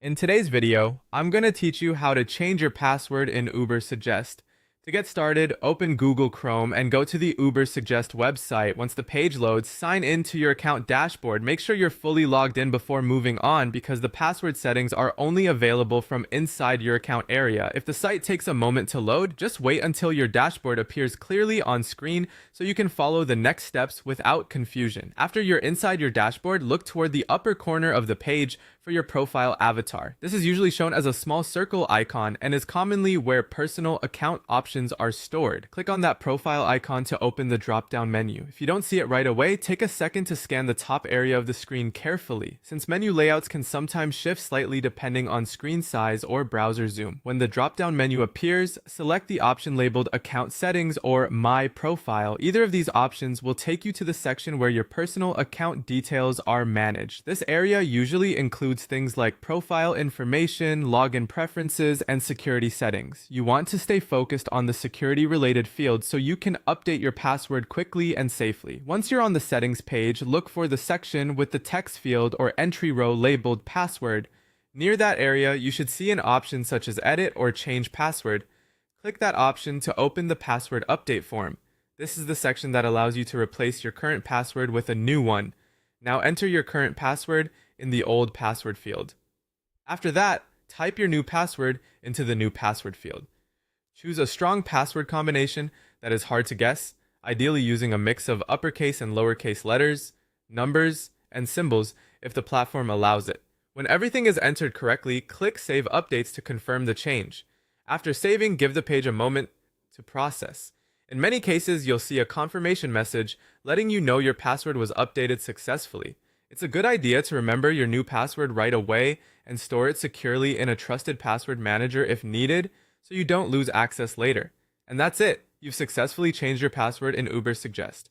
In today's video, I'm going to teach you how to change your password in Ubersuggest. To get started, open Google Chrome and go to the Ubersuggest website. Once the page loads, sign in to your account dashboard. Make sure you're fully logged in before moving on because the password settings are only available from inside your account area. If the site takes a moment to load, just wait until your dashboard appears clearly on screen so you can follow the next steps without confusion. After you're inside your dashboard, look toward the upper corner of the page for your profile avatar. This is usually shown as a small circle icon and is commonly where personal account options are stored. Click on that profile icon to open the drop-down menu. If you don't see it right away, take a second to scan the top area of the screen carefully, since menu layouts can sometimes shift slightly depending on screen size or browser zoom. When the drop-down menu appears, select the option labeled Account Settings or My Profile. Either of these options will take you to the section where your personal account details are managed. This area usually includes things like profile information, login preferences, and security settings. You want to stay focused on the security-related fields so you can update your password quickly and safely. Once you're on the settings page, look for the section with the text field or entry row labeled password. Near that area, you should see an option such as Edit or Change Password. Click that option to open the password update form. This is the section that allows you to replace your current password with a new one. Now enter your current password in the old password field. After that, type your new password into the new password field. Choose a strong password combination that is hard to guess, ideally using a mix of uppercase and lowercase letters, numbers, and symbols if the platform allows it. When everything is entered correctly, click Save Updates to confirm the change. After saving, give the page a moment to process. In many cases, you'll see a confirmation message letting you know your password was updated successfully. It's a good idea to remember your new password right away and store it securely in a trusted password manager if needed so you don't lose access later. And that's it. You've successfully changed your password in Ubersuggest.